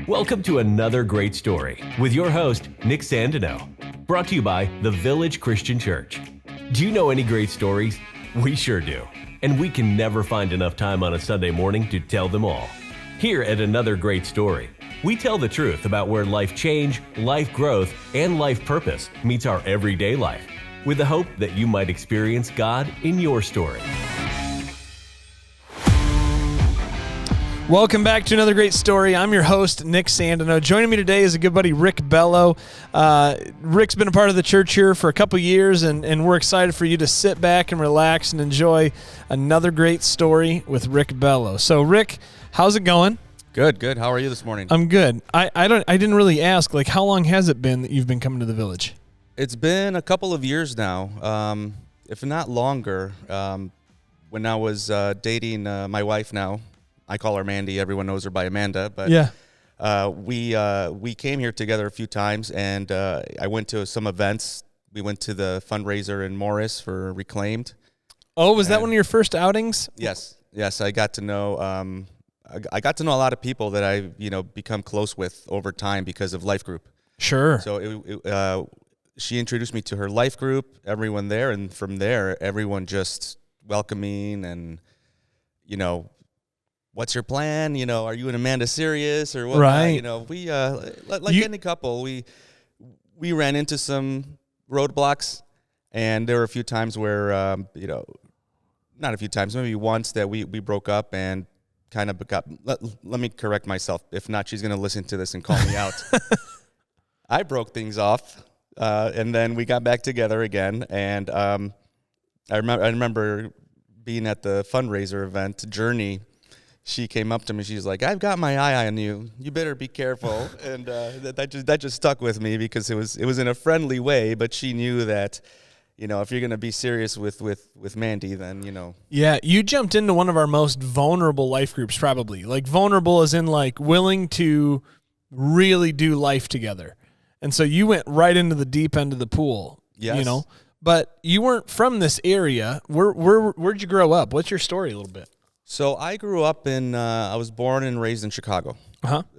Welcome to another great story with your host, Nick Sandino, brought to you by the Village Christian Church. Do you know any great stories? We sure do. And we can never find enough time on a Sunday morning to tell them all. Here at Another Great Story, we tell the truth about where life change, life growth, and life purpose meets our everyday life, with the hope that you might experience God in your story. Welcome back to Another Great Story. I'm your host, Nick Sandino. Joining me today is a good buddy, Rick Bello. Rick's been a part of the church here for a couple years, and we're excited for you to sit back and relax and enjoy another great story with Rick Bello. So, Rick, how's it going? Good. How are you this morning? I'm good. I didn't really ask, like, how long has it been that you've been coming to the village? It's been a couple of years now, if not longer. When I was dating my wife now, I call her Mandy. Everyone knows her by Amanda. But yeah, we came here together a few times, and I went to some events. We went to the fundraiser in Morris for Reclaimed. Oh, was that one of your first outings? Yes. I got to know. I got to know a lot of people that I've become close with over time because of Life Group. Sure. So she introduced me to her Life Group. Everyone there, and from there, everyone just welcoming and what's your plan? Are you and Amanda serious or what? Right. We like any couple, we ran into some roadblocks, and there were a few times where not a few times, maybe once that we broke up and kind of got. Let me correct myself. If not, she's going to listen to this and call me out. I broke things off, and then we got back together again. And I remember being at the fundraiser event, Journey. She came up to me. She's like, "I've got my eye on you. You better be careful." And that just stuck with me because it was in a friendly way. But she knew that, if you're gonna be serious with Mandy, then Yeah, you jumped into one of our most vulnerable life groups, probably. Like vulnerable as in like willing to really do life together. And so you went right into the deep end of the pool. Yes. But you weren't from this area. Where'd you grow up? What's your story a little bit? So I grew up I was born and raised in Chicago,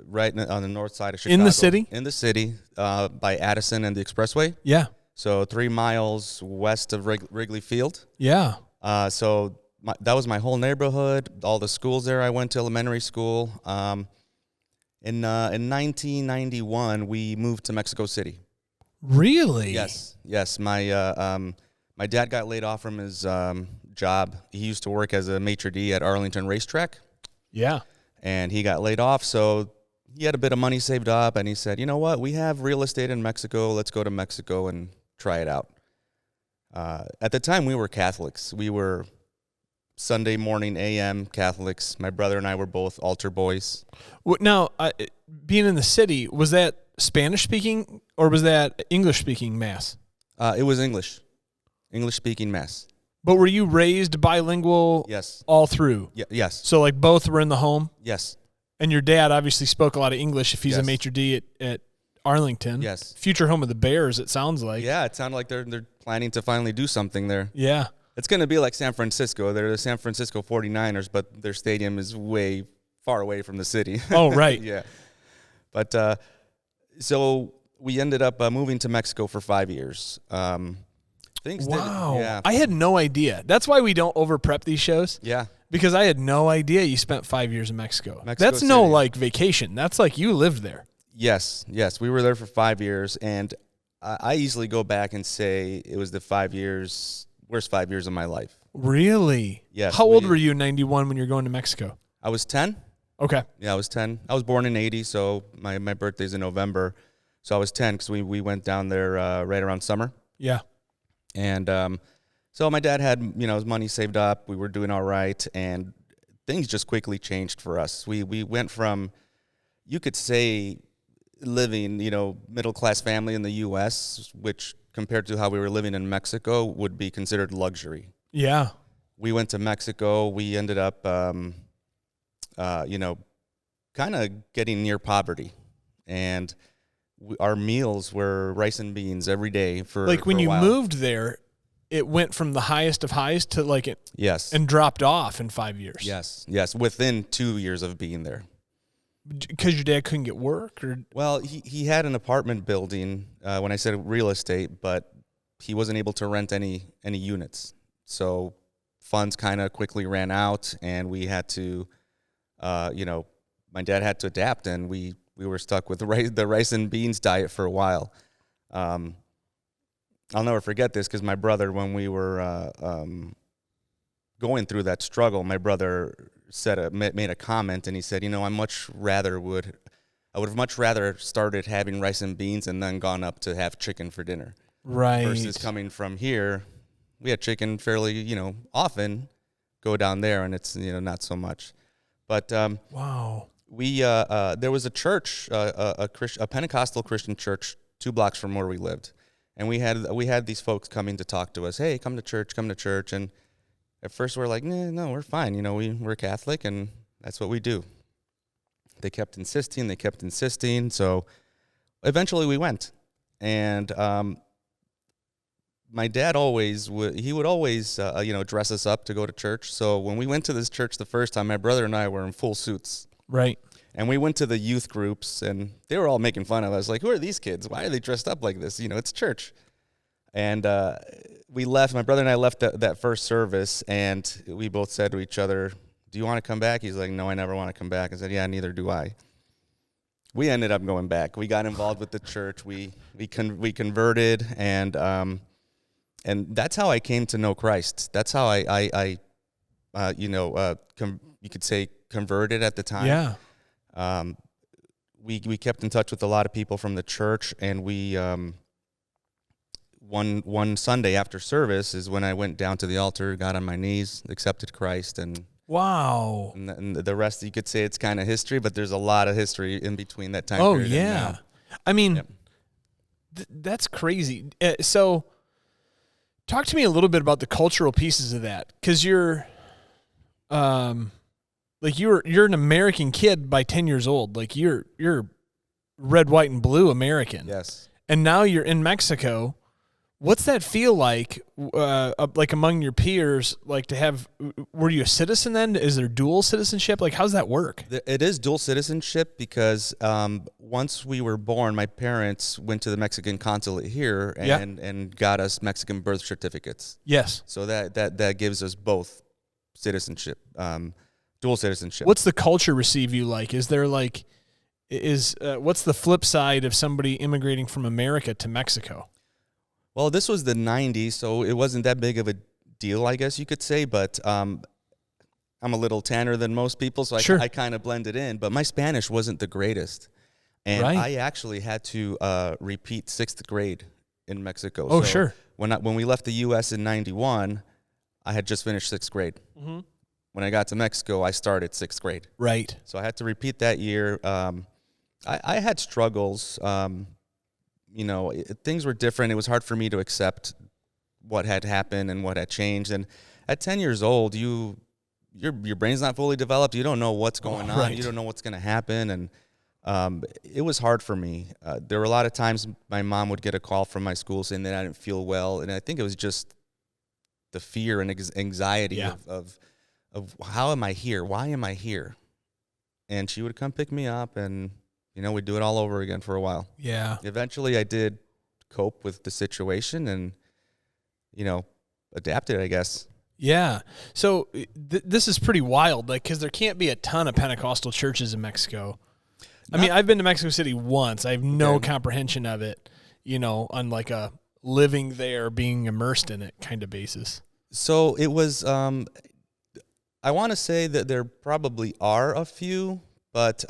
right on the north side of Chicago. In the city? In the city, by Addison and the Expressway. Yeah. So 3 miles west of Wrigley Field. Yeah. So that was my whole neighborhood, all the schools there. I went to elementary school. In 1991, we moved to Mexico City. Really? Yes. My dad got laid off from his job. He used to work as a maitre d' at Arlington Racetrack. Yeah. And he got laid off, so he had a bit of money saved up, and he said, "You know what? We have real estate in Mexico. Let's go to Mexico and try it out." At the time, we were Catholics. We were Sunday morning a.m. Catholics. My brother and I were both altar boys. Now, being in the city, was that Spanish-speaking or was that English-speaking Mass? It was English-speaking Mass. But were you raised bilingual? Yes. All through? Yes. So like both were in the home? Yes. And your dad obviously spoke a lot of English if he's a Yes. maitre d' at Arlington. Yes. Future home of the Bears, it sounds like. Yeah, it sounded like they're planning to finally do something there. Yeah. It's going to be like San Francisco. They're the San Francisco 49ers, but their stadium is way far away from the city. Oh, right. Yeah. But so we ended up moving to Mexico for 5 years. Wow. Yeah. I had no idea. That's why we don't over-prep these shows. Yeah. Because I had no idea you spent 5 years in Mexico. That's City. no, like, vacation. That's like you lived there. Yes. We were there for 5 years, and I easily go back and say it was the 5 years, worst 5 years of my life. Really? Yes. How old were you in 91 when you were going to Mexico? I was 10. Okay. Yeah, I was 10. I was born in 80, so my birthday's in November. So I was 10 because we went down there right around summer. Yeah. And so my dad had, his money saved up. We were doing all right, and things just quickly changed for us. We went from, you could say, living, middle-class family in the U.S., which compared to how we were living in Mexico would be considered luxury. Yeah. We went to Mexico. We ended up, kind of getting near poverty. And our meals were rice and beans every day for like when for a you while. moved there, it went from the highest of highs to like it. Yes. And dropped off in 5 years. Yes. Within 2 years of being there. Because your dad couldn't get work, or Well, he had an apartment building when I said real estate, but he wasn't able to rent any units. So funds kind of quickly ran out, and we had to, my dad had to adapt, and we were stuck with the rice and beans diet for a while. I'll never forget this because my brother, when we were going through that struggle, my brother made a comment, and he said, I would have much rather started having rice and beans and then gone up to have chicken for dinner. right? Versus coming from here, we had chicken fairly, often. Go down there, and it's not so much. But Wow. we there was a church, a Pentecostal Christian church, 2 blocks from where we lived, and we had these folks coming to talk to us. Hey, come to church, and at first we're like, no, we're fine. We're Catholic, and that's what we do. They kept insisting. So eventually we went, and my dad would always dress us up to go to church. So when we went to this church the first time, my brother and I were in full suits. Right. And we went to the youth groups, and they were all making fun of us. Like, who are these kids? Why are they dressed up like this? It's church. And we left. My brother and I left that first service, and we both said to each other, do you want to come back? He's like, no, I never want to come back. I said, yeah, neither do I. We ended up going back. We got involved with the church. We converted, and that's how I came to know Christ. That's how I you could say converted at the time. Yeah. We kept in touch with a lot of people from the church, and we one Sunday after service is when I went down to the altar, got on my knees, accepted Christ, and Wow. and the rest you could say it's kind of history, but there's a lot of history in between that time Oh period. yeah. I mean, Yep. that's crazy. So, talk to me a little bit about the cultural pieces of that, because you're an American kid by 10 years old. Like you're red, white, and blue American. Yes. And now you're in Mexico. What's that feel like among your peers? Like to have, were you a citizen then? Is there dual citizenship? Like, how's that work? It is dual citizenship because once we were born, my parents went to the Mexican consulate here and got us Mexican birth certificates. Yes. So that gives us both citizenship, dual citizenship. What's the culture receive you like? Is there like, what's the flip side of somebody immigrating from America to Mexico? Well, this was the 90s, so it wasn't that big of a deal, I guess you could say, but I'm a little tanner than most people, so Sure. I kind of blended in, but my Spanish wasn't the greatest. And Right. I actually had to repeat 6th grade in Mexico. Oh, So sure. When we left the U.S. in 91, I had just finished 6th grade. Mm-hmm. When I got to Mexico, I started 6th grade. Right. So I had to repeat that year. I had struggles. Things were different. It was hard for me to accept what had happened and what had changed. And at 10 years old, your brain's not fully developed. You don't know what's going on. Right. You don't know what's going to happen. And it was hard for me. There were a lot of times my mom would get a call from my school saying that I didn't feel well. And I think it was just the fear and anxiety of how am I here? Why am I here? And she would come pick me up, and we'd do it all over again for a while. Yeah. Eventually, I did cope with the situation and, adapted, I guess. Yeah. So this is pretty wild, like, because there can't be a ton of Pentecostal churches in Mexico. I mean, I've been to Mexico City once. I have no comprehension of it, on like a living there, being immersed in it kind of basis. So it was, I want to say that there probably are a few, but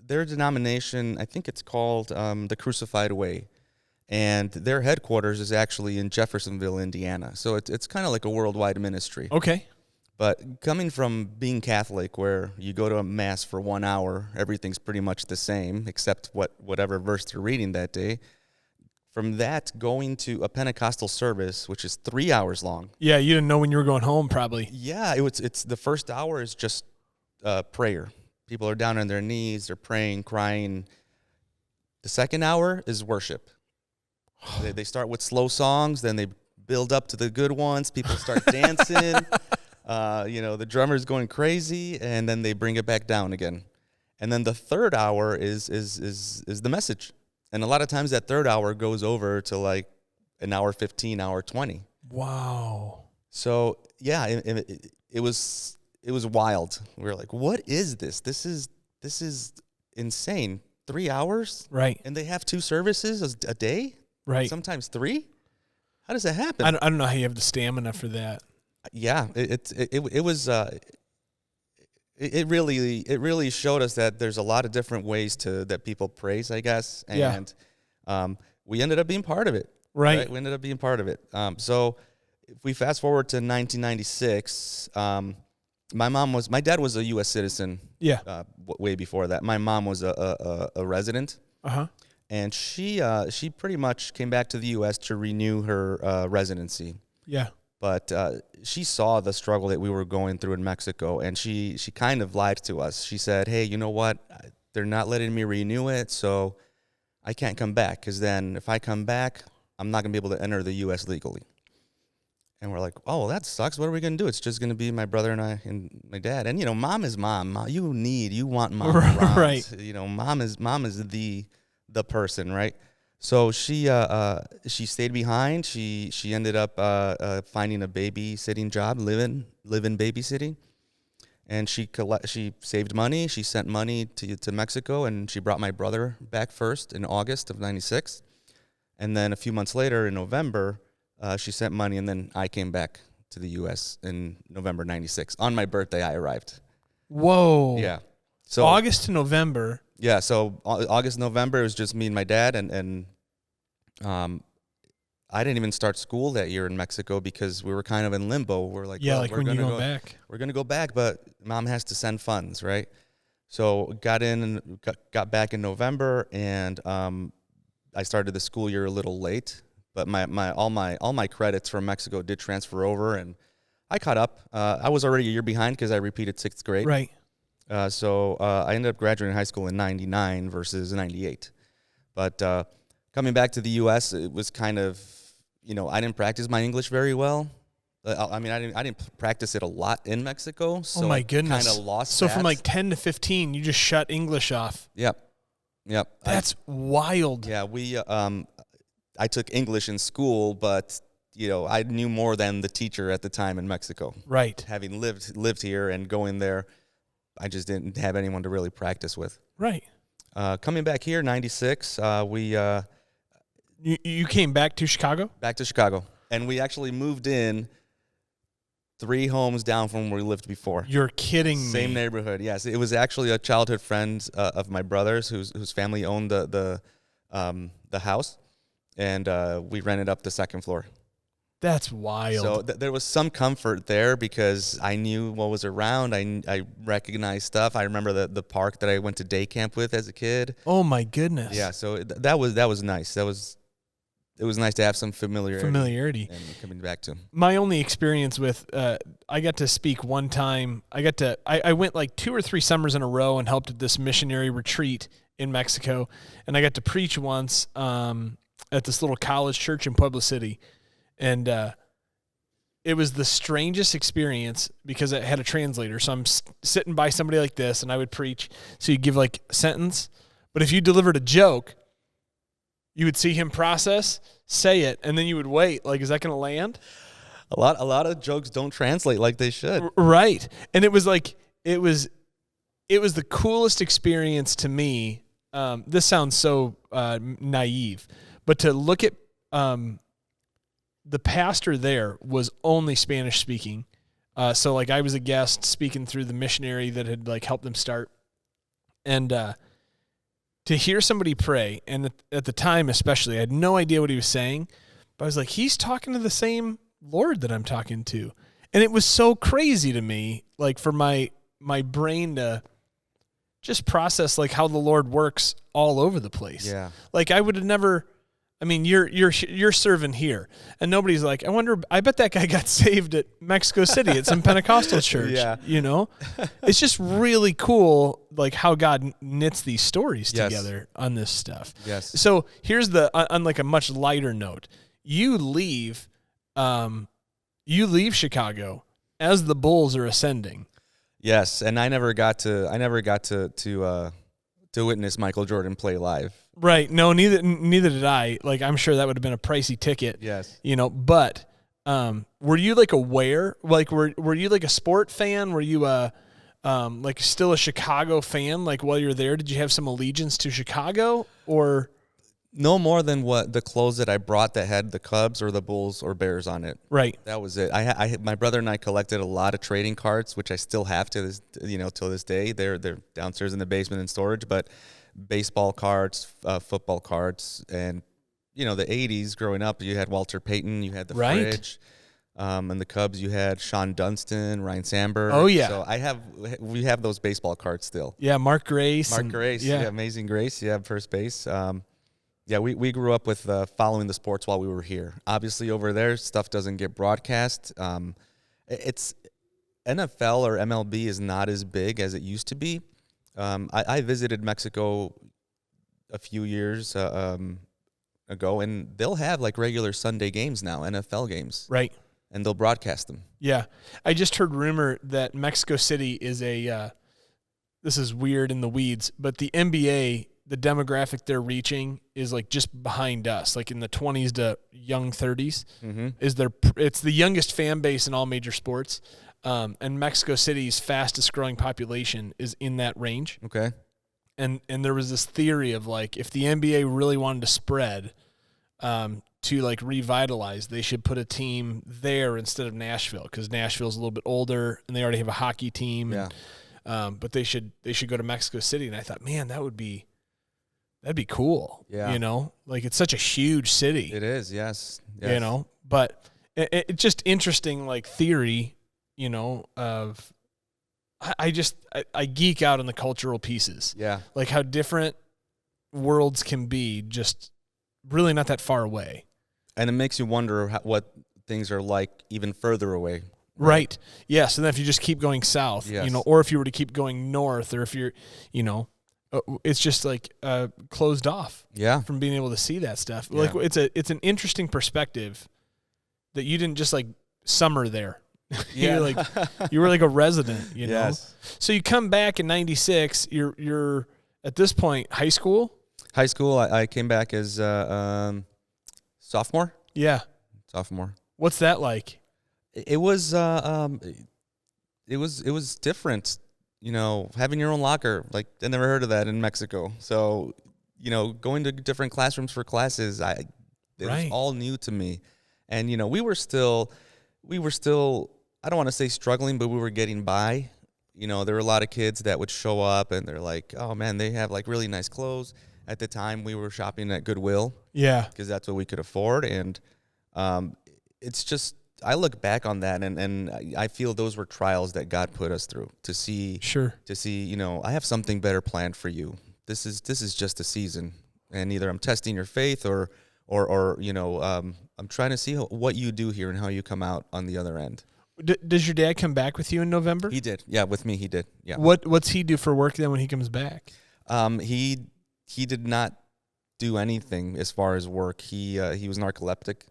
their denomination, I think it's called the Crucified Way, and their headquarters is actually in Jeffersonville, Indiana. So it's kind of like a worldwide ministry. Okay. But coming from being Catholic, where you go to a mass for 1 hour, everything's pretty much the same, except whatever verse they're reading that day. From that, going to a Pentecostal service, which is 3 hours long. Yeah, you didn't know when you were going home, probably. Yeah, it's the first hour is just prayer. People are down on their knees, they're praying, crying. The second hour is worship. They start with slow songs, then they build up to the good ones. People start dancing. The drummer's going crazy, and then they bring it back down again. And then the third hour is the message. And a lot of times that third hour goes over to like an hour 15, hour 20. Wow. So yeah, it was wild. We were like, what is this? This is insane. 3 hours? Right. And they have 2 services a day? Right. Sometimes 3? How does that happen? I don't know how you have the stamina for that. Yeah, it was it really showed us that there's a lot of different ways that people praise, I guess, and we ended up being part of it. Right. We ended up being part of it. So if we fast forward to 1996, my dad was a U.S. citizen. Yeah. Way before that, my mom was a resident. And she pretty much came back to the U.S. to renew her residency. Yeah. But she saw the struggle that we were going through in Mexico, and she kind of lied to us. She said, hey, you know what? They're not letting me renew it, so I can't come back, because then if I come back, I'm not going to be able to enter the U.S. legally. And we're like, oh, well, that sucks. What are we going to do? It's just going to be my brother and I and my dad. And, mom is mom. You want mom around. Right. Mom is the person, right? So she stayed behind. She ended up finding a babysitting job, live-in babysitting, and she saved money. She sent money to Mexico, and she brought my brother back first in August of '96, and then a few months later in November, she sent money, and then I came back to the U.S. in November '96. On my birthday, I arrived. Whoa. Yeah. So August to November. Yeah, so August, November, it was just me and my dad, and I didn't even start school that year in Mexico because we were kind of in limbo. We're like, yeah, well, like we're when gonna you go back. We're going to go back, but mom has to send funds, right? So got in and got back in November, and I started the school year a little late, but all my credits from Mexico did transfer over, and I caught up. I was already a year behind because I repeated 6th grade. Right. So I ended up graduating high school in '99 versus '98. But coming back to the U.S., it was kind of, I didn't practice my English very well. I didn't practice it a lot in Mexico. So oh my goodness! Kind of lost. So that. from like 10 to 15, you just shut English off. Yep. That's wild. Yeah, I took English in school, but I knew more than the teacher at the time in Mexico. Right. Having lived here and going there, I just didn't have anyone to really practice with. Right. Coming back here, '96, You came back to Chicago? Back to Chicago. And we actually moved in 3 homes down from where we lived before. You're kidding me. Same neighborhood, yes. It was actually a childhood friend of my brother's whose family owned the house, and we rented up the 2nd floor. That's wild. So there was some comfort there because I knew what was around. I recognized stuff. I remember the park that I went to day camp with as a kid. Oh my goodness. Yeah, so that was nice. It was nice to have some familiarity. And coming back to my only experience with I got to speak one time. I went like 2 or 3 summers in a row and helped at this missionary retreat in Mexico, and I got to preach once at this little college church in Pueblo City. And it was the strangest experience because I had a translator. So I'm sitting by somebody like this, and I would preach. So you give like a sentence. But if you delivered a joke, you would see him process, say it, and then you would wait. Like, is that going to land? A lot of jokes don't translate like they should. Right. And it was like, it was the coolest experience to me. This sounds so naive, but to look at the pastor there was only Spanish speaking. So like I was a guest speaking through the missionary that had like helped them start. And to hear somebody pray, and at the time especially, I had no idea what he was saying, but I was like, he's talking to the same Lord that I'm talking to. And it was so crazy to me, like for my brain to just process like how the Lord works all over the place. Yeah. Like I would have never... I mean, you're serving here, and nobody's like, I bet that guy got saved at Mexico City at some Pentecostal church. Yeah. It's just really cool, like how God knits these stories Yes. together on this stuff. Yes. So here's on like a much lighter note, you leave Chicago as the Bulls are ascending. Yes, and I never got to witness Michael Jordan play live. Right. No, neither did I. Like, I'm sure that would have been a pricey ticket. Yes. But were you like aware? Like, were you like a sport fan? Were you like still a Chicago fan? Like, while you're there, did you have some allegiance to Chicago or? No more than what the clothes that I brought that had the Cubs or the Bulls or Bears on it. Right. That was it. My brother and I collected a lot of trading cards, which I still have to this, till this day. They're downstairs in the basement in storage. But baseball cards, football cards, and the '80s. Growing up, you had Walter Payton, you had the Fridge, and the Cubs, you had Sean Dunston, Ryan Sandberg. Oh yeah. So we have those baseball cards still. Yeah, Mark Grace. Yeah, Amazing Grace. Yeah, first base. Yeah, we grew up with following the sports while we were here. Obviously, over there, stuff doesn't get broadcast. It's NFL or MLB is not as big as it used to be. I visited Mexico a few years ago, and they'll have like regular Sunday games now, NFL games. Right. And they'll broadcast them. Yeah. I just heard rumor that Mexico City is this is weird in the weeds, but the NBA, the demographic they're reaching is like just behind us, like in the 20s to young 30s. Mm-hmm. It's the youngest fan base in all major sports, and Mexico City's fastest growing population is in that range. Okay. And there was this theory of like if the NBA really wanted to spread, to like revitalize, they should put a team there instead of Nashville because Nashville's a little bit older and they already have a hockey team. Yeah. And, but they should go to Mexico City, and I thought, man, that'd be cool. Yeah. Like it's such a huge city. It is, yes. But it just interesting, like theory, of I geek out on the cultural pieces. Yeah. Like how different worlds can be just really not that far away. And it makes you wonder what things are like even further away. Right. Yes. And then if you just keep going south, yes. Or if you were to keep going north, or if you're, it's just like closed off. Yeah. From being able to see that stuff. Yeah. Like it's an interesting perspective that you didn't just like summer there. Yeah. you were like a resident, Yes. So you come back in 96, you're at this point high school? High school, I came back as sophomore. Yeah. Sophomore. What's that like? It was different, having your own locker. Like I never heard of that in Mexico. So, going to different classrooms for classes, it was all new to me. And we were still I don't want to say struggling, but we were getting by. There were a lot of kids that would show up and they're like, "Oh man, they have like really nice clothes." At the time, we were shopping at Goodwill. Yeah. Because that's what we could afford. And it's just, I look back on that and I feel those were trials that God put us through to see. Sure. To see, I have something better planned for you. This is just a season. And either I'm testing your faith or I'm trying to see what you do here and how you come out on the other end. Does your dad come back with you in November? He did. Yeah, with me he did. Yeah. What's he do for work then when he comes back? He did not do anything as far as work. He was narcoleptic.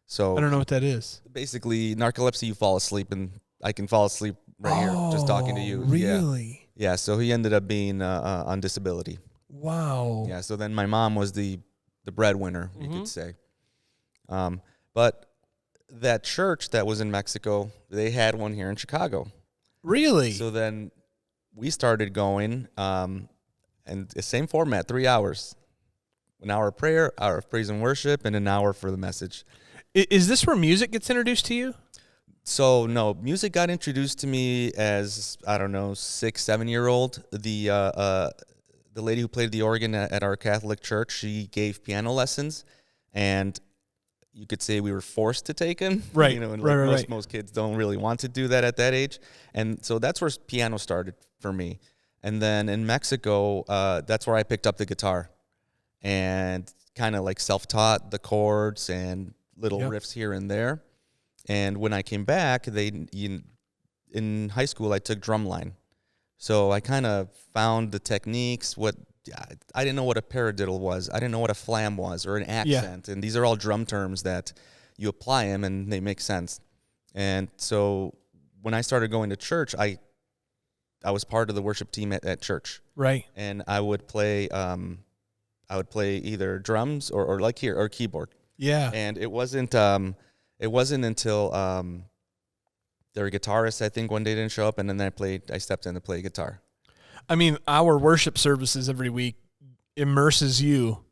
So I don't know what that is. Basically, narcolepsy, you fall asleep, and I can fall asleep right here just talking to you. Really? Yeah, so he ended up being on disability. Wow. Yeah, so then my mom was the breadwinner, you could say. But that church that was in Mexico, they had one here in Chicago. Really? So then we started going, and the same format, 3 hours. An hour of prayer, hour of praise and worship, and an hour for the message. Is this where music gets introduced to you? So, no, music got introduced to me as, 6, 7-year-old. The lady who played the organ at our Catholic church, she gave piano lessons, and you could say we were forced to take them. Right, Most kids don't really want to do that at that age. And so that's where piano started for me. And then in Mexico, that's where I picked up the guitar and kind of like self-taught the chords and little riffs here and there. And when I came back, in high school, I took drumline. So I kind of found the techniques. I didn't know what a paradiddle was. I didn't know what a flam was or an accent. And these are all drum terms that you apply them and they make sense. And so when I started going to church, I I was part of the worship team at church. Right. And I would play either drums or like here or keyboard. Yeah. And it wasn't until their guitarist, I think, one day didn't show up, and then I stepped in to play guitar. I mean, our worship services every week immerses you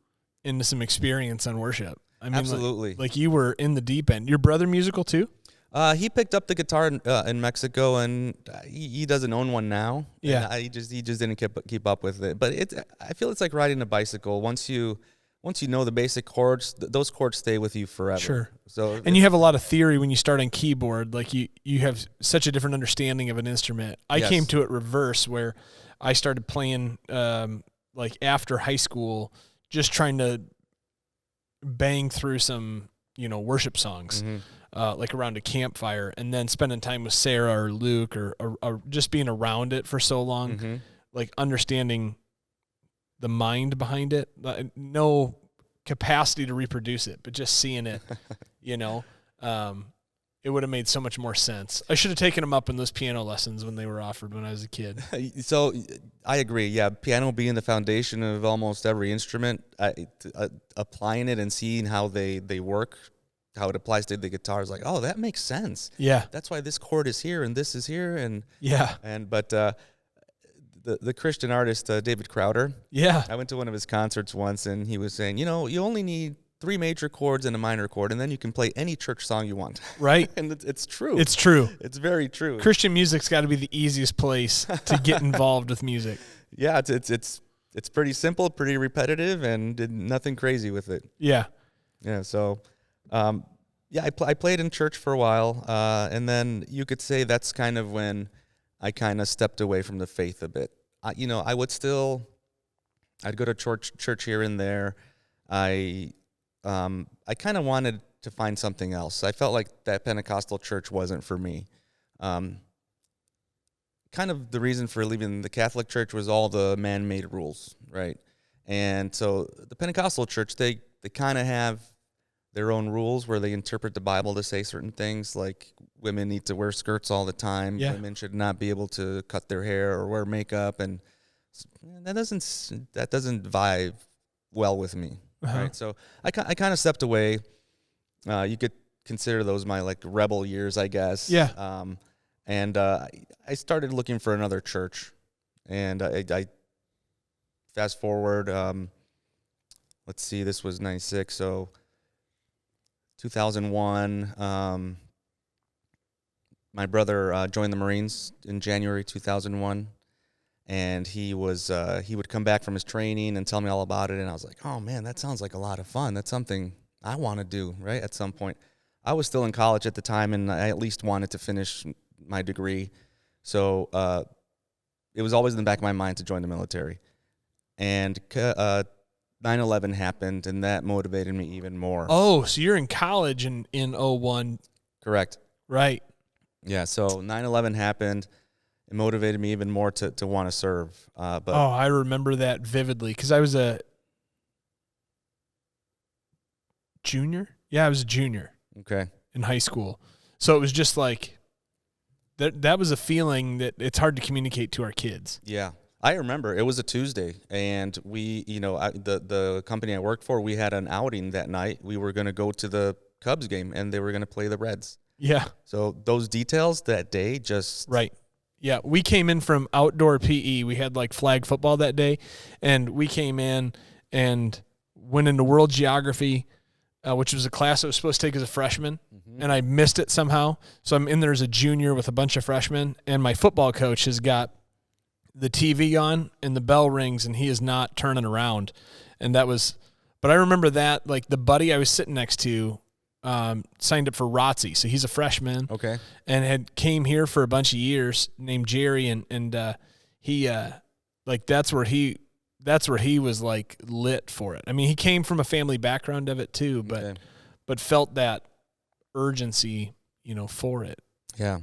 into some experience on worship. I mean, Absolutely. Like you were in the deep end. Your brother musical too? He picked up the guitar in Mexico, and he doesn't own one now. Yeah. And he just didn't keep up with it. But I feel it's like riding a bicycle. Once you know the basic chords, those chords stay with you forever. Sure. So and you have a lot of theory when you start on keyboard. Like you have such a different understanding of an instrument. I Yes. came to it reverse, where I started playing like after high school, just trying to bang through some worship songs. Mm-hmm. Like around a campfire, and then spending time with Sarah or Luke or just being around it for so long, Mm-hmm. like understanding the mind behind it, no capacity to reproduce it, but just seeing it, it would have made so much more sense. I should have taken them up in those piano lessons when they were offered when I was a kid. So I agree. Yeah, piano being the foundation of almost every instrument, applying it and seeing how they work, how it applies to the guitar is like, oh, that makes sense. Yeah. That's why this chord is here and this is here. Yeah. But the Christian artist, David Crowder. Yeah. I went to one of his concerts once, and he was saying, you only need 3 major chords and a minor chord, and then you can play any church song you want. Right. And it's true. It's true. It's very true. Christian music's got to be the easiest place to get involved with music. Yeah, it's pretty simple, pretty repetitive, and did nothing crazy with it. Yeah. Yeah, so... I played in church for a while, and then you could say that's kind of when I kind of stepped away from the faith a bit. I'd go to church here and there. I kind of wanted to find something else. I felt like that Pentecostal church wasn't for me. Kind of the reason for leaving the Catholic church was all the man-made rules, right? And so the Pentecostal church, they kind of have their own rules where they interpret the Bible to say certain things, like women need to wear skirts all the time. Yeah. Women should not be able to cut their hair or wear makeup, and that doesn't vibe well with me. Uh-huh. Right? So I kind of stepped away. You could consider those my like rebel years, I guess. Yeah. And I started looking for another church, and I fast forward. Let's see, this was 96, so 2001. My brother joined the Marines in January 2001, and he would come back from his training and tell me all about it, and I was like, oh man, that sounds like a lot of fun. That's something I want to do, right? At some point, I was still in college at the time, and I at least wanted to finish my degree, so it was always in the back of my mind to join the military. And 9/11 happened, and that motivated me even more. Oh, so you're in college in 01. Correct. Right. Yeah, so 9/11 happened. It motivated me even more to want to serve. But I remember that vividly because I was a junior. Yeah, I was a junior okay. in high school. So it was just like that was a feeling that it's hard to communicate to our kids. Yeah. I remember it was a Tuesday, and we, the company I worked for, we had an outing that night. We were going to go to the Cubs game, and they were going to play the Reds. Yeah. So those details that day just... Right. Yeah, we came in from outdoor PE. We had like flag football that day, and we came in and went into world geography, which was a class I was supposed to take as a freshman, and I missed it somehow. So I'm in there as a junior with a bunch of freshmen, and my football coach has got the TV on and the bell rings and he is not turning around. And that was, but I remember that, like the buddy I was sitting next to signed up for ROTC. So he's a freshman. Okay. And had came here for a bunch of years named Jerry. And he, like, that's where he was like lit for it. I mean, he came from a family background of it too, but felt that urgency, for it. Yeah.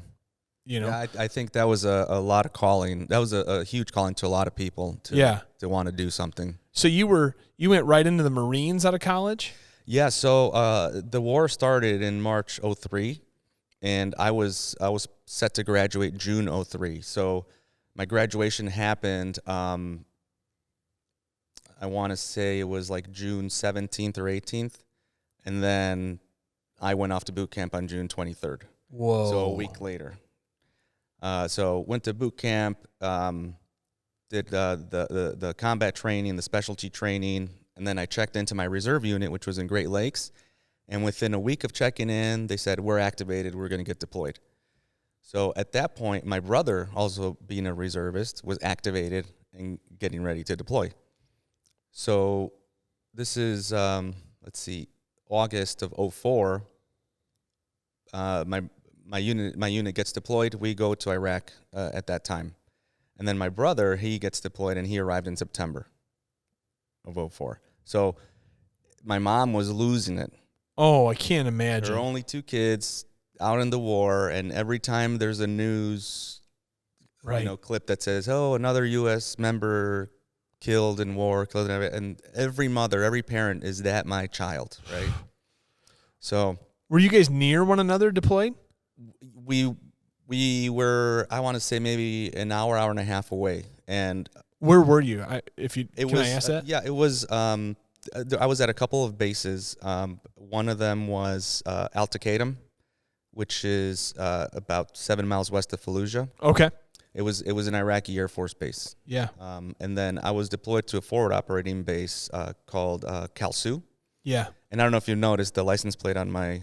Yeah, I think that was a lot of calling. That was a huge calling to a lot of people to want to do something. So you went right into the Marines out of college? Yeah. So the war started in March 2003, and I was set to graduate June 2003. So my graduation happened. I want to say it was like June 17th or 18th, and then I went off to boot camp on June 23rd. Whoa! So a week later. So went to boot camp, did the combat training, the specialty training, and then I checked into my reserve unit, which was in Great Lakes. And within a week of checking in, they said, we're activated, we're going to get deployed. So at that point, my brother, also being a reservist, was activated and getting ready to deploy. So this is, August of 2004. My unit gets deployed. We go to Iraq at that time. And then my brother, he gets deployed, and he arrived in September of 2004. So my mom was losing it. Oh, I can't imagine. There are only 2 kids out in the war, and every time there's a news clip that says, oh, another U.S. member killed in war, and every mother, every parent is that my child, right? So were you guys near one another deployed? We were, I want to say, maybe an hour and a half away. And where were you? I ask that? Yeah, it was. I was at a couple of bases. One of them was Al Taqaddum, which is about 7 miles west of Fallujah. Okay. It was an Iraqi Air Force base. Yeah. And then I was deployed to a forward operating base called Kalsu. Yeah. And I don't know if you noticed the license plate on my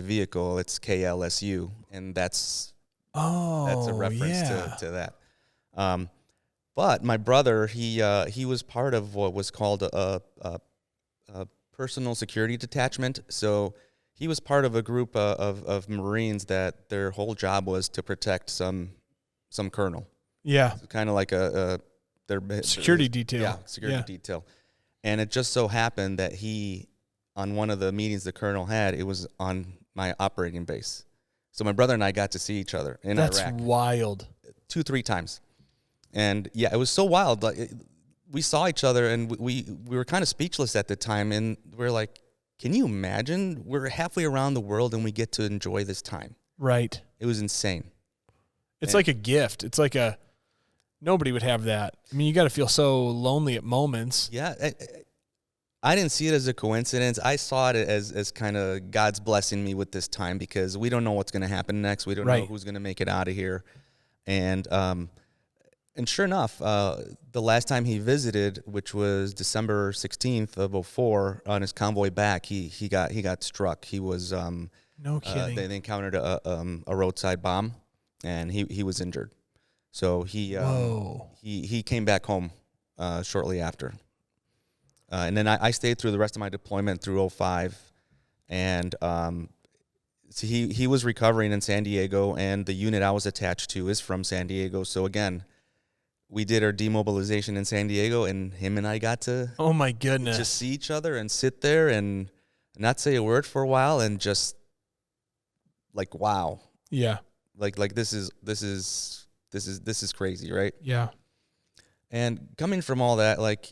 vehicle. It's KLSU, and that's a reference to that. But my brother, he was part of what was called a personal security detachment. So he was part of a group of Marines that their whole job was to protect some colonel. Yeah. So kind of like their security detail. Yeah, security detail. And it just so happened that on one of the meetings the colonel had, it was on my operating base. So my brother and I got to see each other in Iraq. That's wild. 2-3 times. And yeah, it was so wild. Like we saw each other, and we were kind of speechless at the time, and we're like, can you imagine? We're halfway around the world and we get to enjoy this time. Right. It was insane. It's like a gift. It's like nobody would have that. I mean, you got to feel so lonely at moments. Yeah. I didn't see it as a coincidence. I saw it as kind of God's blessing me with this time, because we don't know what's going to happen next. We don't know who's going to make it out of here. And sure enough, the last time he visited, which was December 16th of 2004, on his convoy back, he got struck. He was no kidding. They encountered a roadside bomb, and he was injured. So he came back home shortly after. And then I stayed through the rest of my deployment through 2005, and so he was recovering in San Diego, and the unit I was attached to is from San Diego. So again, we did our demobilization in San Diego, and him and I got to oh my goodness, just see each other and sit there and not say a word for a while, and just like, wow, yeah, like this is crazy, right? Yeah. And coming from all that, like,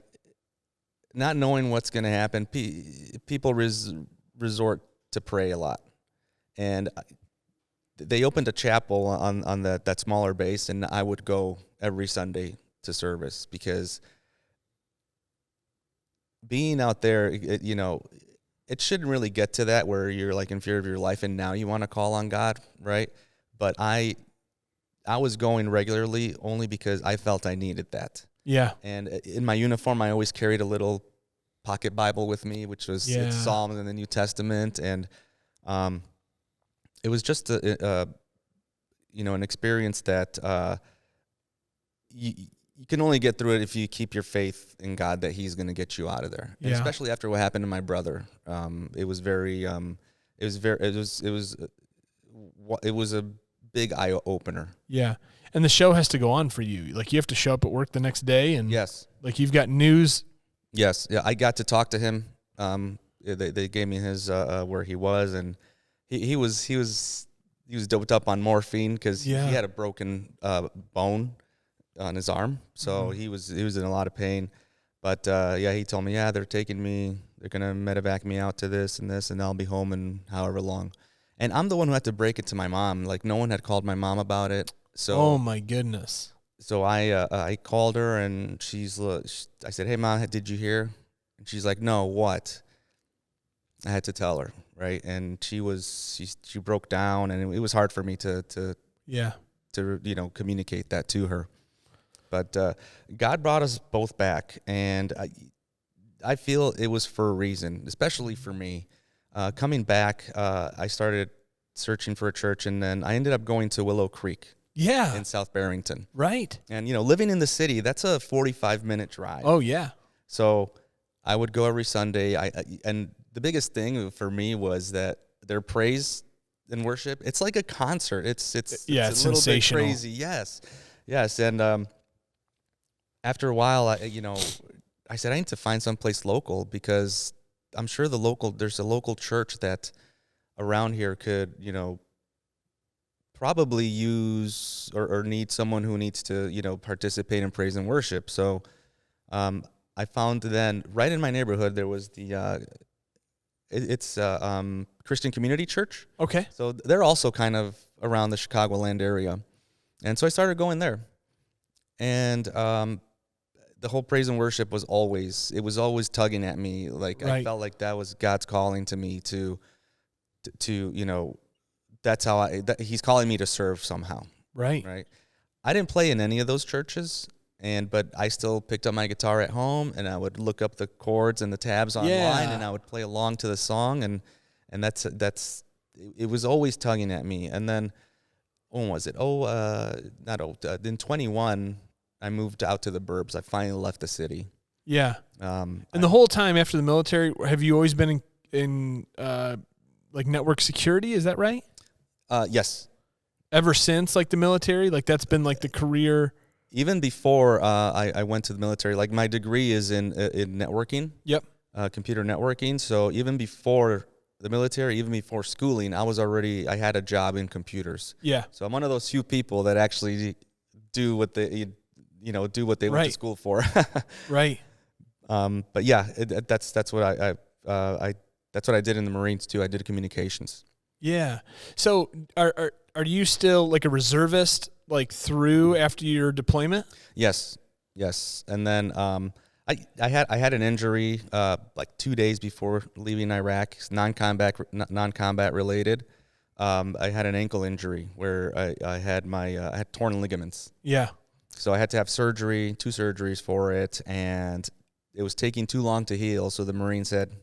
not knowing what's going to happen, people resort to pray a lot. And they opened a chapel on that smaller base, and I would go every Sunday to service, because being out there, it shouldn't really get to that where you're like in fear of your life and now you want to call on God, right? But I was going regularly only because I felt I needed that. Yeah. And in my uniform, I always carried a little pocket Bible with me, which was it's Psalms in the New Testament. And it was just an experience that you can only get through it if you keep your faith in God that He's going to get you out of there. And especially after what happened to my brother, it was a big eye opener. Yeah. And the show has to go on for you. Like, you have to show up at work the next day, and yes, like, you've got news. Yes, yeah, I got to talk to him. They gave me his where he was, and he was doped up on morphine because he had a broken bone on his arm, so he was in a lot of pain. But he told me, they're taking me, they're gonna medevac me out to this, and I'll be home in however long. And I'm the one who had to break it to my mom. Like, no one had called my mom about it. So, oh my goodness. so I called her, and I said, "Hey, Mom, did you hear?" And she's like, "No, what?" I had to tell her, right? And she broke down, and it was hard for me to Yeah. communicate that to her. But God brought us both back, and I feel it was for a reason, especially for me. Coming back, I started searching for a church, and then I ended up going to Willow Creek Yeah. in South Barrington. Right. And, living in the city, that's a 45-minute drive. Oh, yeah. So I would go every Sunday. And the biggest thing for me was that their praise and worship, it's like a concert. It's it's a little sensational. bit crazy. Yes. And after a while, I said I need to find someplace local, because I'm sure there's a local church that around here could, probably use or need someone who needs to, participate in praise and worship. So I found then right in my neighborhood there was it's Christian Community Church. Okay. So they're also kind of around the Chicagoland area. And so I started going there. And the whole praise and worship was always tugging at me. Like, right. I felt like that was God's calling to me to that's how he's calling me to serve somehow. Right. Right. I didn't play in any of those churches, but I still picked up my guitar at home, and I would look up the chords and the tabs online, and I would play along to the song, and it was always tugging at me. And then, when was it? In 21, I moved out to the burbs. I finally left the city. Yeah. And the whole time after the military, have you always been in like network security? Is that right? Yes. Ever since like the military, like that's been like the career. Even before I went to the military, like my degree is in networking. Yep. Computer networking. So even before the military, even before schooling, I had a job in computers. Yeah. So I'm one of those few people that actually do what they went to school for. Right. But yeah, that's what that's what I did in the Marines too. I did communications. Yeah. So are you still like a reservist like through after your deployment? Yes. And then I had an injury like 2 days before leaving Iraq, non-combat related. I had an ankle injury where I had I had torn ligaments. Yeah. So I had to have two surgeries for it, and it was taking too long to heal. So the Marine said,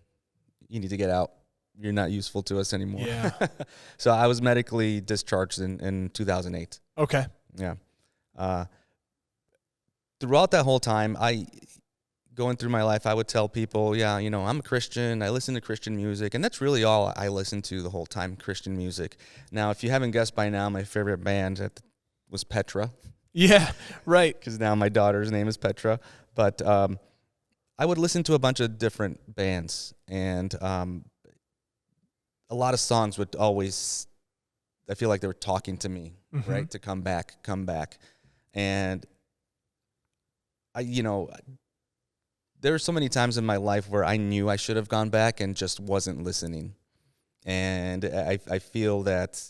"You need to get out. You're not useful to us anymore." Yeah. So I was medically discharged in 2008. Okay. Yeah. Throughout that whole time, going through my life, I would tell people, I'm a Christian. I listen to Christian music, and that's really all I listened to the whole time, Christian music. Now, if you haven't guessed by now, my favorite band was Petra. Yeah, right. Because now my daughter's name is Petra. But I would listen to a bunch of different bands, and a lot of songs would always, I feel like they were talking to me, right? To come back. And there were so many times in my life where I knew I should have gone back and just wasn't listening. And I feel that,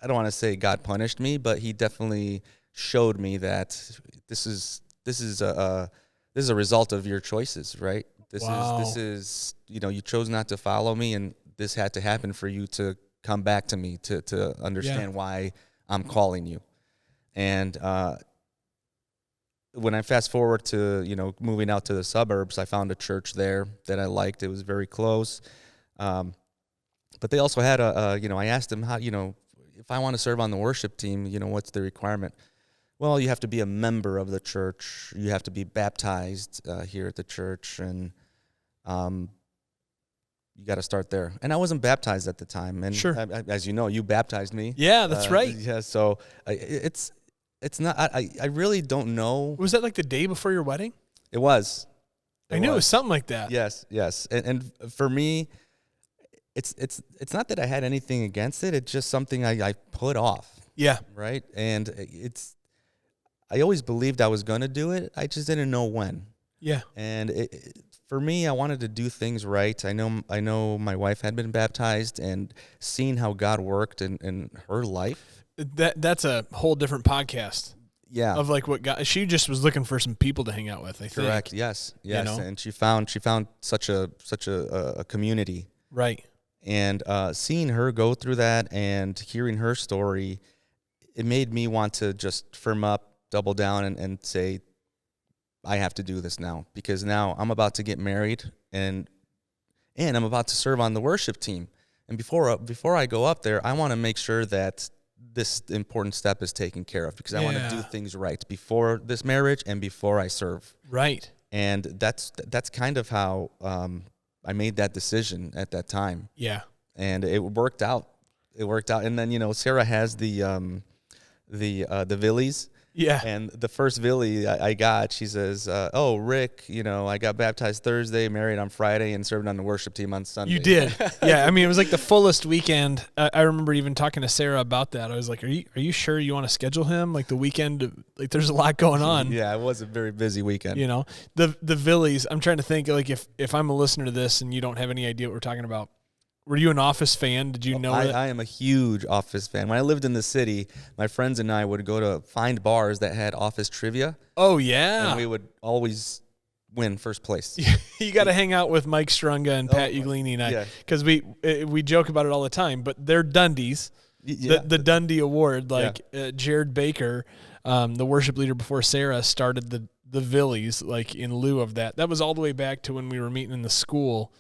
I don't want to say God punished me, but he definitely showed me that this is a result of your choices, right? This is you chose not to follow me, and this had to happen for you to come back to me to understand why I'm calling you. And when I fast forward to moving out to the suburbs, I found a church there that I liked. It was very close, but they also had I asked them how if I want to serve on the worship team, what's the requirement? Well, you have to be a member of the church. You have to be baptized here at the church, and you got to start there. And I wasn't baptized at the time. And sure. As you know, you baptized me. Yeah, that's right. Yeah, so it's not. I really don't know. Was that like the day before your wedding? It was. I knew it was something like that. Yes. And for me, it's not that I had anything against it. It's just something I put off. Yeah. Right. And I always believed I was going to do it. I just didn't know when. Yeah. And for me, I wanted to do things right. I know my wife had been baptized, and seeing how God worked in her life. That's a whole different podcast. Yeah. Of like what God, she just was looking for some people to hang out with, I think. Correct. Yes. Yes. You know? And she found such a community. Right. And seeing her go through that and hearing her story, it made me want to just firm up, double down, and say, I have to do this now, because now I'm about to get married and I'm about to serve on the worship team. And before I go up there, I want to make sure that this important step is taken care of, because I want to do things right before this marriage and before I serve. Right. And that's kind of how I made that decision at that time. Yeah. And it worked out. And then, Sarah has the Villies. Yeah. And the first Villy I got, she says, oh, Rick, I got baptized Thursday, married on Friday, and served on the worship team on Sunday. You did. Yeah. I mean, it was like the fullest weekend. I remember even talking to Sarah about that. I was like, are you sure you want to schedule him? Like the weekend, like there's a lot going on. Yeah, it was a very busy weekend. The Villies, I'm trying to think, like if I'm a listener to this and you don't have any idea what we're talking about, were you an Office fan? Did you know that? I am a huge Office fan. When I lived in the city, my friends and I would go to find bars that had Office trivia. Oh, yeah. And we would always win first place. You got to hang out with Mike Strunga and Pat Uglini and I, because we joke about it all the time, but they're Dundies. Yeah. The Dundee Award, Jared Baker, the worship leader before Sarah, started the Villies, like in lieu of that. That was all the way back to when we were meeting in the school.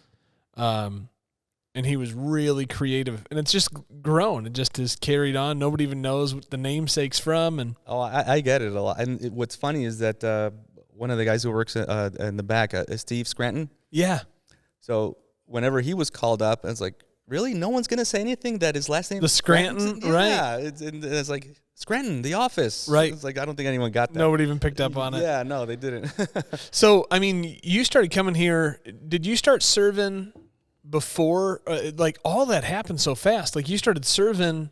And he was really creative, and it's just grown. It just has carried on. Nobody even knows what the namesake's from. And I get it a lot. And what's funny is that one of the guys who works in the back, Steve Scranton. Yeah. So whenever he was called up, I was like, really? No one's going to say anything that his last name the is Scranton? Yeah, right? Yeah. It's like, Scranton, The Office. Right. It's like, I don't think anyone got that. Nobody even picked up on it. Yeah, no, they didn't. So, I mean, you started coming here. Did you start serving before, like all that happened so fast? Like you started serving.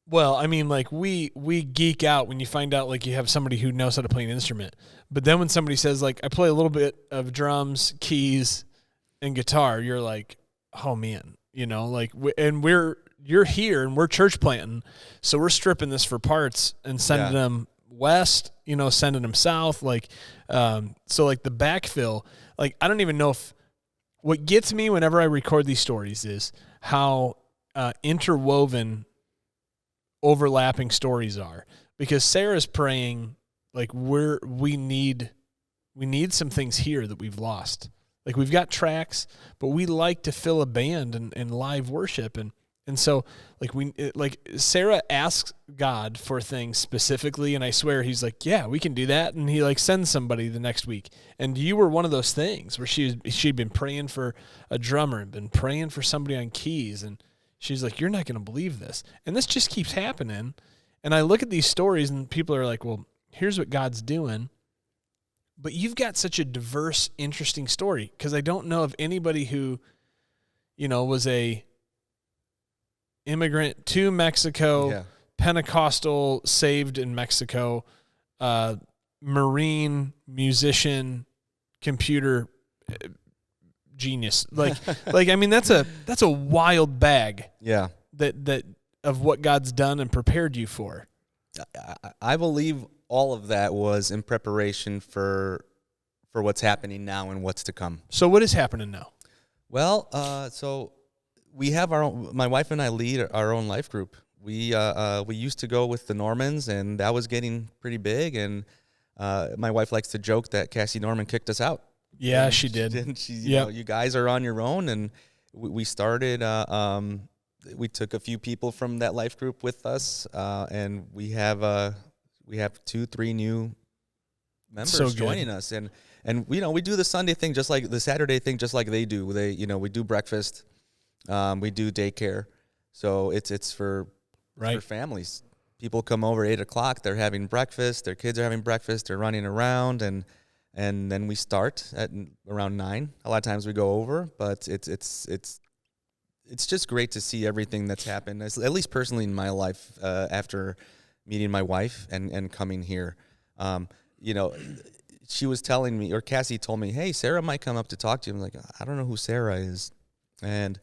Well, I mean, like we geek out when you find out like you have somebody who knows how to play an instrument. But then when somebody says like I play a little bit of drums, keys, and guitar, you're like, oh man, you're here and we're church planting, so we're stripping this for parts and sending them west, sending them south, like so like the backfill. Like I don't even know if. What gets me whenever I record these stories is how interwoven overlapping stories are. Because Sarah's praying like we need some things here that we've lost. Like we've got tracks, but we like to fill a band and live worship and so like Sarah asks God for things specifically, and I swear he's like, yeah, we can do that, and he like sends somebody the next week. And you were one of those things where she'd been praying for a drummer and been praying for somebody on keys, and she's like, you're not going to believe this, and this just keeps happening. And I look at these stories, and people are like, well, here's what God's doing. But you've got such a diverse, interesting story, because I don't know of anybody who, was a immigrant to Mexico, Pentecostal, saved in Mexico, Marine, musician, computer genius. Like I mean, that's a wild bag. Yeah. That of what God's done and prepared you for. I believe all of that was in preparation for what's happening now and what's to come. So what is happening now? Well, so we have our own. My wife and I lead our own life group. We used to go with the Normans, and that was getting pretty big. And my wife likes to joke that Cassie Norman kicked us out. Yeah, and she did. You guys are on your own, and we started. We took a few people from that life group with us, and we have 2-3 new members joining us, and we do the Sunday thing just like the Saturday thing, just like they do. We do breakfast, we do daycare, so it's for families. People come over 8:00. They're having breakfast. Their kids are having breakfast. They're running around, and then we start at around 9. A lot of times we go over, but it's just great to see everything that's happened, at least personally in my life, after meeting my wife and coming here. She was telling me, or Cassie told me, hey, Sarah might come up to talk to you. I'm like, I don't know who Sarah is. And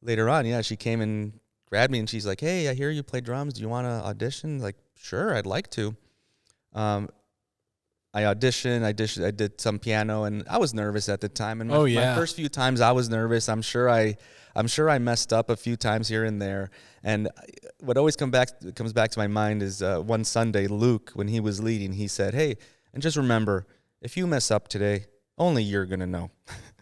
later on, she came and grabbed me, and she's like, hey, I hear you play drums. Do you want to audition? Like, sure, I'd like to. I auditioned. I did some piano, and I was nervous at the time. And my first few times, I was nervous. I'm sure I messed up a few times here and there. And what always comes back to my mind is one Sunday, Luke, when he was leading, he said, "Hey, and just remember, if you mess up today, only you're gonna know."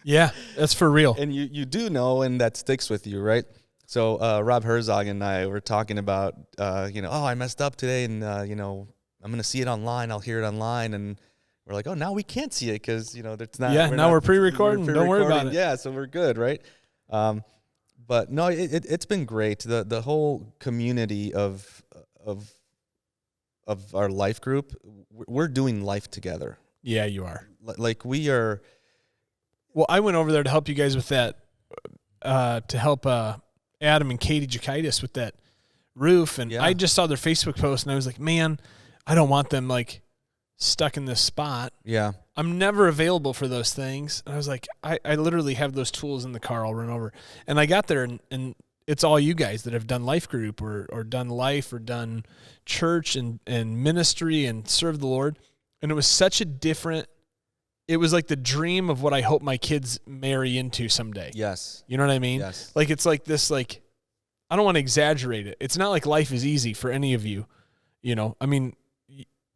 Yeah, that's for real. And you do know, and that sticks with you, right? So Rob Herzog and I were talking about, I messed up today, and I'm going to see it online. I'll hear it online. And we're like, oh, now we can't see it because, it's not. Yeah, now we're pre-recording. Don't worry about it. Yeah, so we're good, right? But no, it's been great. The whole community of our life group, we're doing life together. Yeah, you are. Like we are. Well, I went over there to help you guys with that, to help Adam and Katie Jakaitis with that roof. And I just saw their Facebook post, and I was like, man, I don't want them like stuck in this spot. Yeah. I'm never available for those things. And I was like, I literally have those tools in the car. I'll run over. And I got there, and it's all you guys that have done life group or done life or done church and ministry and served the Lord. And it was such a different, it was like the dream of what I hope my kids marry into someday. Yes. You know what I mean? Yes. Like it's like this, like, I don't want to exaggerate it. It's not like life is easy for any of you. I mean,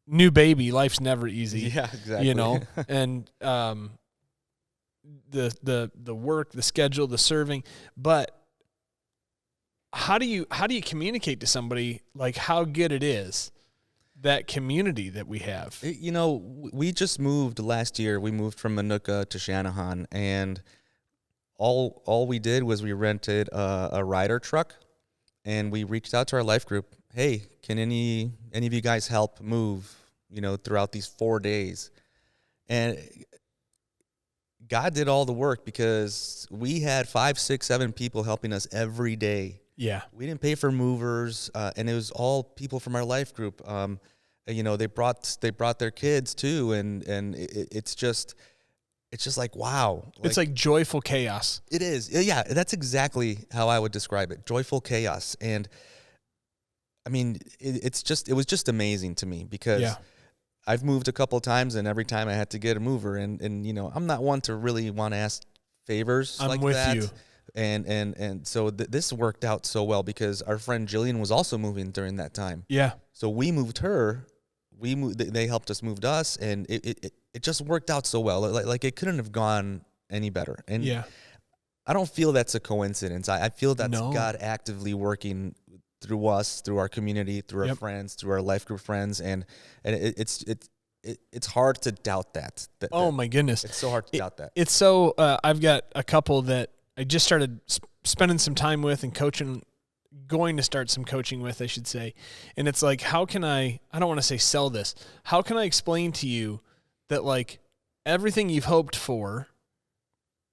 new baby, life's never easy. Yeah, exactly. And the work, the schedule, the serving, but how do you communicate to somebody like how good it is, that community that we have? We just moved last year. We moved from Manuka to Shanahan, and all we did was we rented a rider truck, and we reached out to our life group. Hey, can any of you guys help move, throughout these 4 days? And God did all the work because we had 5, 6, 7 people helping us every day. Yeah. We didn't pay for movers, and it was all people from our life group. They brought their kids too, and it's just like, wow. It's like joyful chaos. It is. Yeah, that's exactly how I would describe it. Joyful chaos. And I mean, it was just amazing to me because I've moved a couple of times, and every time I had to get a mover, and I'm not one to really want to ask favors like that. I'm with you. And so this worked out so well because our friend Jillian was also moving during that time. Yeah. So we moved her. They helped us move us, and it just worked out so well. Like it couldn't have gone any better. And I don't feel that's a coincidence. I feel that's God actively working through us, through our community, through our friends, through our life group friends, and it's hard to doubt that. Oh my goodness, it's so hard to doubt that. It's so. I've got a couple that I just started spending some time with and coaching. Going to start some coaching with, I should say. And it's like, how can I don't want to say sell this. How can I explain to you that like everything you've hoped for,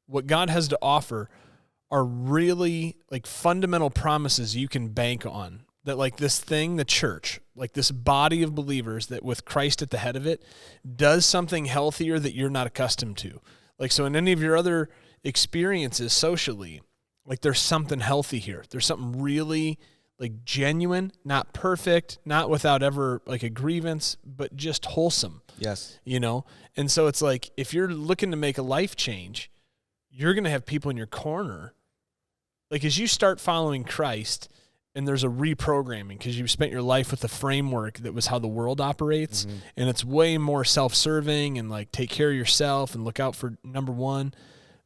what God has to offer, are really like fundamental promises you can bank on? That like this thing, the church, like this body of believers that with Christ at the head of it, does something healthier that you're not accustomed to. Like, so in any of your other experiences socially, like there's something healthy here. There's something really like genuine, not perfect, not without ever like a grievance, but just wholesome. Yes. And so it's like, if you're looking to make a life change, you're going to have people in your corner. Like as you start following Christ and there's a reprogramming because you've spent your life with a framework that was how the world operates, and it's way more self-serving and like take care of yourself and look out for number one.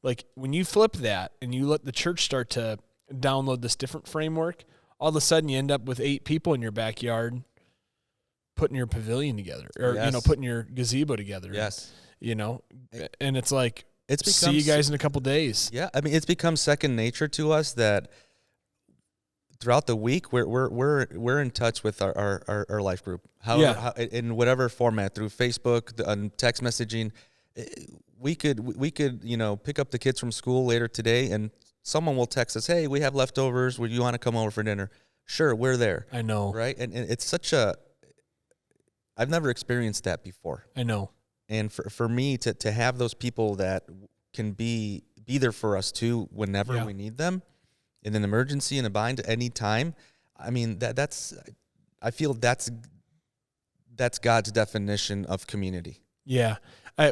Like when you flip that and you let the church start to download this different framework, all of a sudden you end up with 8 people in your backyard putting your pavilion together or, putting your gazebo together. Yes. And it's like, see you guys in a couple days. Yeah. I mean, it's become second nature to us that throughout the week we're in touch with our life group. How in whatever format, through Facebook, on text messaging. We could pick up the kids from school later today, and someone will text us, "Hey, we have leftovers. Would you want to come over for dinner?" Sure, we're there. I know, right? And it's such I've never experienced that before. I know. And for me to have those people that can be there for us too whenever we need them, in an emergency, in a bind, at any time. I mean, I feel that's that's God's definition of community. Yeah.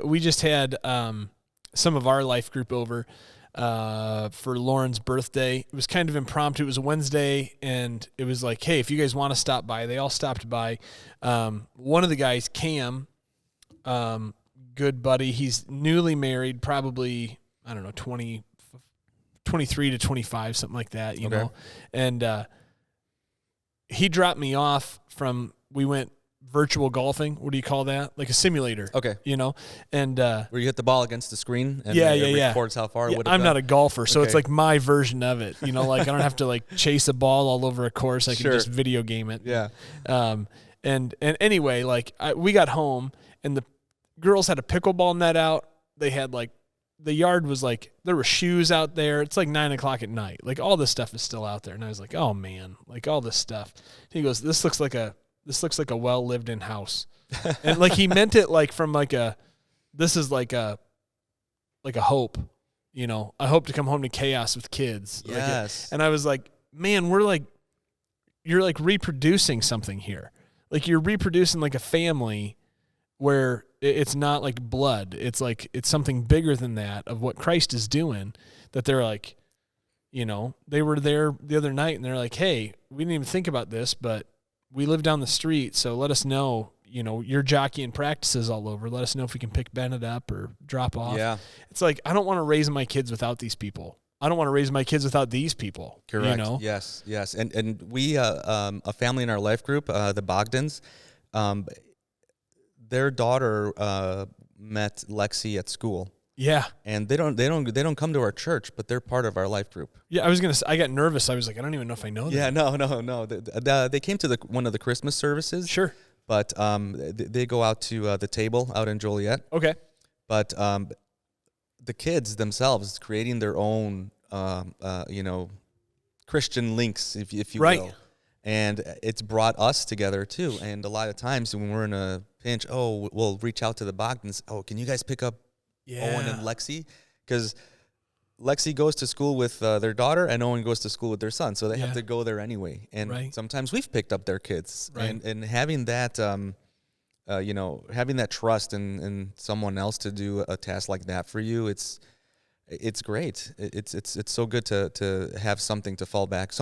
We just had some of our life group over for Lauren's birthday. It was kind of impromptu. It was a Wednesday, and it was like, hey, if you guys want to stop by. They all stopped by. One of the guys, Cam, good buddy, he's newly married, probably, I don't know, 23 to 25, something like that, you know. And he dropped me off we went virtual golfing. What do you call that? Like a simulator. Okay. You know, and where you hit the ball against the screen and it records how far it would have I'm gone. not a golfer, so it's like my version of it. You know, like I don't have to like chase a ball all over a course. I can just video game it. Yeah. And anyway, like we got home and the girls had a pickleball net out. They had like, the yard was like, there were shoes out there. It's like 9:00 at night. Like all this stuff is still out there. And I was like, oh man, like all this stuff. He goes, this looks like a well lived in house. And like he meant it like from like this is like a hope, you know. I hope to come home to chaos with kids. Yes. And I was like, man, you're like reproducing something here. Like you're reproducing like a family where it's not like blood. It's like, it's something bigger than that of what Christ is doing, that they're like, you know, they were there the other night and they're like, hey, we didn't even think about this, but we live down the street. So let us know, you know, you're jockeying practices all over. Let us know if we can pick Bennett up or drop off. Yeah. It's like, I don't want to raise my kids without these people. I don't want to raise my kids without these people. Correct. You know? Yes. And we, a family in our life group, the Bogdans, their daughter met Lexi at school. Yeah. And they don't come to our church, but they're part of our life group. Yeah, I got nervous. I was like, I don't even know if I know them. Yeah, no. They came to one of the Christmas services. Sure. But they go out to the table out in Joliet. Okay. But the kids themselves creating their own, Christian links, if you will. And it's brought us together too. And a lot of times when we're in a pinch, we'll reach out to the Bogdans. Oh, can you guys pick up Owen and Lexi? Because Lexi goes to school with their daughter and Owen goes to school with their son. So they have to go there anyway. And sometimes we've picked up their kids. Right. And having that, having that trust in someone else to do a task like that for you, it's great. It's so good to have someone to fall back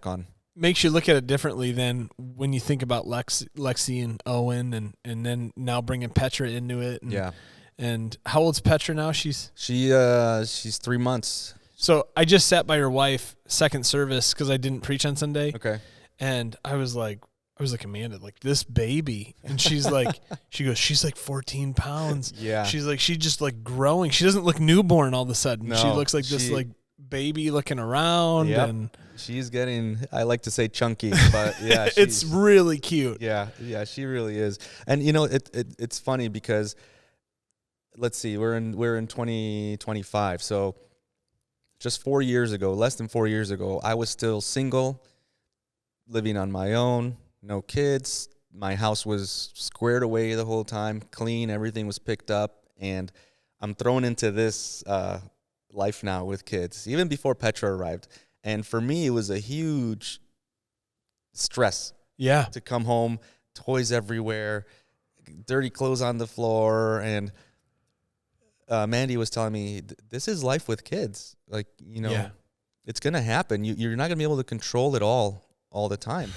on. Makes you look at it differently than when you think about Lexi and Owen and then now bringing Petra into it. And, and how old's Petra now? She's 3 months. So I just sat by her wife second service because I didn't preach on Sunday. Okay. And I was like, Amanda, like this baby. And she's like, she's like 14 pounds. Yeah. She's like, she's just like growing. She doesn't look newborn all of a sudden. No, she looks like this like baby looking around. Yep. And she's getting, I like to say chunky, but yeah. It's really cute. Yeah, she really is. And you know, it's funny because let's see, we're in 2025. So just less than 4 years ago, I was still single, living on my own, no kids. My house was squared away the whole time, clean, everything was picked up, and I'm thrown into this life now with kids, even before Petra arrived. And for me, it was a huge stress. Yeah. To come home, toys everywhere, dirty clothes on the floor, and Mandy was telling me, this is life with kids. Like, it's going to happen. You're not going to be able to control it all the time.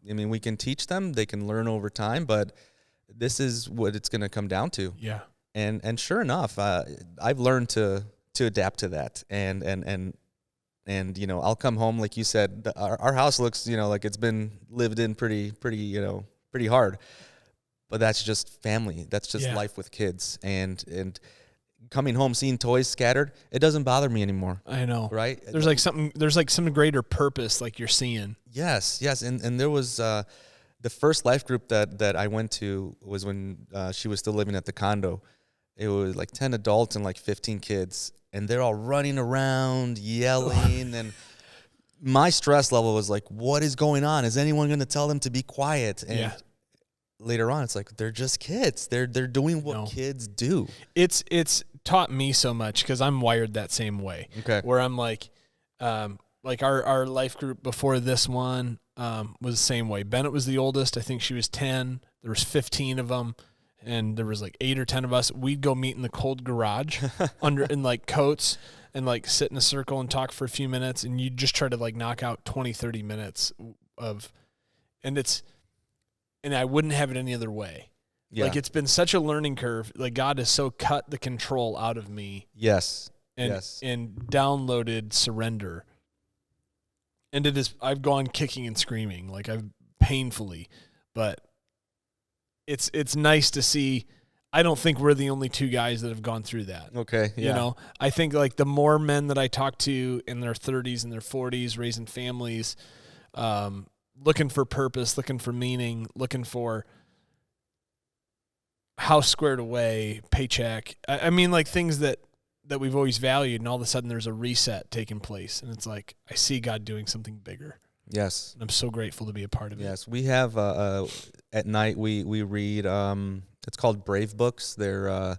I mean, we can teach them, they can learn over time, but this is what it's going to come down to. Yeah. And sure enough, I've learned to adapt to that. And I'll come home, like you said, our house looks, like it's been lived in pretty hard. But that's just family. That's just life with kids. And coming home, seeing toys scattered, it doesn't bother me anymore. I know. Right? There's like some greater purpose like you're seeing. Yes. And there was the first life group that I went to was when she was still living at the condo. It was like 10 adults and like 15 kids, and they're all running around, yelling, and my stress level was like, what is going on? Is anyone going to tell them to be quiet? And later on, it's like, they're just kids. They're doing what kids do. It's taught me so much because I'm wired that same way. Okay. Where I'm like our life group before this one, was the same way. Bennett was the oldest. I think she was 10. There was 15 of them, and there was like 8 or 10 of us. We'd go meet in the cold garage in like coats and like sit in a circle and talk for a few minutes, and you just try to like knock out 20, 30 minutes of, and I wouldn't have it any other way. Yeah. Like, it's been such a learning curve. Like, God has so cut the control out of me. Yes. And downloaded surrender. And I've gone kicking and screaming, like I've painfully, but it's nice to see. I don't think we're the only 2 guys that have gone through that. Okay. Yeah. You know, I think like the more men that I talk to in their 30s and their 40s, raising families, looking for purpose, looking for meaning, looking for house squared away, paycheck. I mean, like things that we've always valued, and all of a sudden there's a reset taking place, and it's like I see God doing something bigger. Yes. And I'm so grateful to be a part of it. Yes, we have at night we read. It's called Brave Books. They're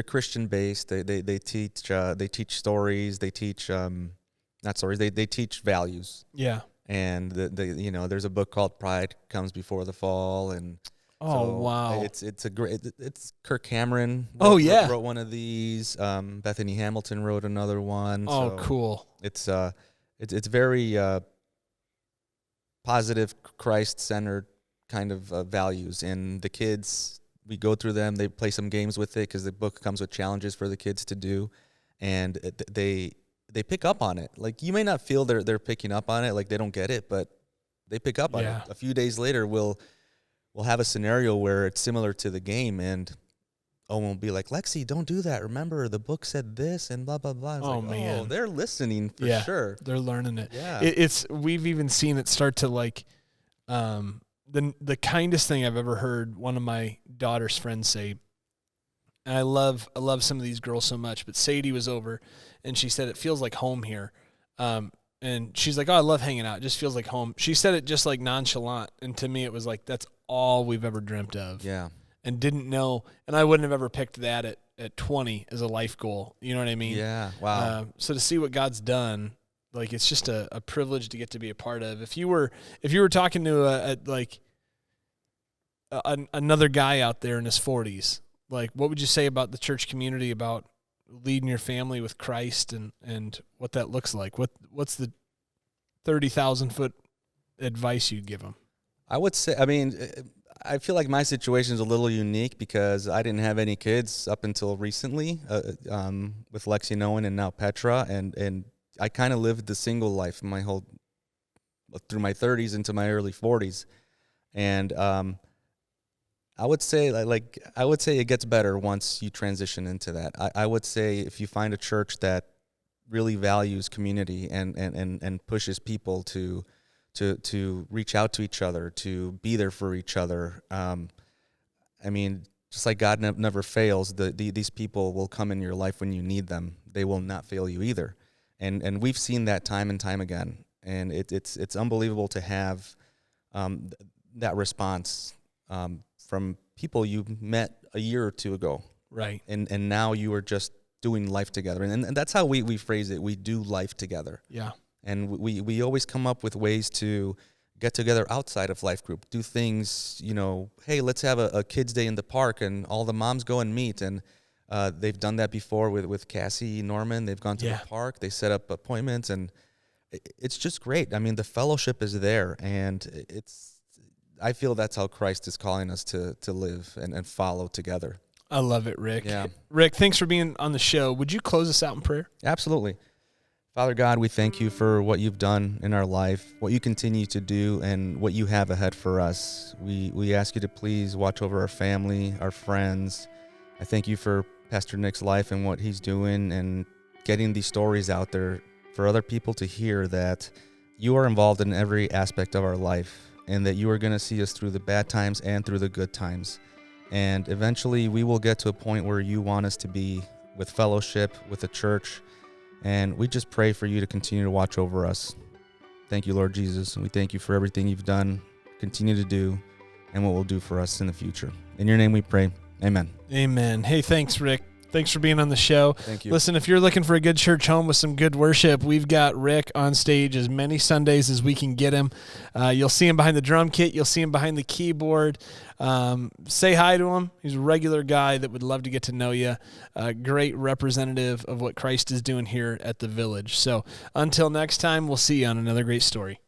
Christian based. They teach stories. They teach not stories. They teach values. Yeah. And there's a book called Pride Comes Before the Fall, and wow, it's a great. It's Kirk Cameron. Wrote one of these. Bethany Hamilton wrote another one. Oh, cool. It's very positive, Christ-centered kind of values, and the kids, we go through them. They play some games with it because the book comes with challenges for the kids to do, and they pick up on it. Like, you may not feel they're picking up on it, like they don't get it, but they pick up on it. A few days later, we'll have a scenario where it's similar to the game, and Owen will be like, Lexi, don't do that. Remember, the book said this and blah, blah, blah. It's man. Oh, they're listening for sure. They're learning it. Yeah. We've even seen it start to like, the kindest thing I've ever heard one of my daughter's friends say, and I love some of these girls so much, but Sadie was over and she said, it feels like home here. And she's like, oh, I love hanging out. It just feels like home. She said it just like nonchalant. And to me, it was like, that's all we've ever dreamt of. Yeah. And didn't know. And I wouldn't have ever picked that at 20 as a life goal. You know what I mean? Yeah. Wow. So to see what God's done, like, it's just a privilege to get to be a part of. If you were talking to another guy out there in his 40s, like, what would you say about the church community, about leading your family with Christ and what that looks like? What's the 30,000-foot advice you'd give them? I would say, I feel like my situation is a little unique because I didn't have any kids up until recently, with Lexi and Owen and now Petra, and I kind of lived the single life through my 30s into my early 40s, and I would say it gets better once you transition into that. I would say if you find a church that really values community and pushes people to reach out to each other, to be there for each other. Just like God never fails, these people will come in your life when you need them. They will not fail you either. And we've seen that time and time again. And it's unbelievable to have that response from people you met a year or two ago. Right. And now you are just doing life together. And that's how we phrase it. We do life together. Yeah. And we always come up with ways to get together outside of life group, do things, hey, let's have a kids' day in the park and all the moms go and meet. And they've done that before with Cassie Norman. They've gone to the park. They set up appointments, and it's just great. The fellowship is there, and I feel that's how Christ is calling us to live and follow together. I love it, Rick. Yeah. Rick, thanks for being on the show. Would you close us out in prayer? Absolutely. Father God, we thank you for what you've done in our life, what you continue to do, and what you have ahead for us. We ask you to please watch over our family, our friends. I thank you for Pastor Nick's life and what he's doing and getting these stories out there for other people to hear that you are involved in every aspect of our life and that you are going to see us through the bad times and through the good times. And eventually we will get to a point where you want us to be with fellowship, with the church. And we just pray for you to continue to watch over us. Thank you, Lord Jesus. And we thank you for everything you've done, continue to do, and what will do for us in the future. In your name we pray. Amen. Amen. Hey, thanks, Rick. Thanks for being on the show. Thank you. Listen, if you're looking for a good church home with some good worship, we've got Rick on stage as many Sundays as we can get him. You'll see him behind the drum kit. You'll see him behind the keyboard. Say hi to him. He's a regular guy that would love to get to know you. A great representative of what Christ is doing here at the Village. So until next time, we'll see you on another great story.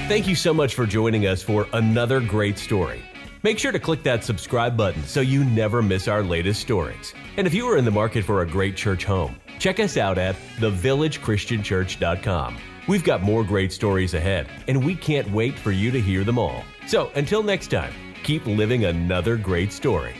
Thank you so much for joining us for another great story. Make sure to click that subscribe button so you never miss our latest stories. And if you are in the market for a great church home, check us out at thevillagechristianchurch.com. We've got more great stories ahead, and we can't wait for you to hear them all. So until next time, keep living another great story.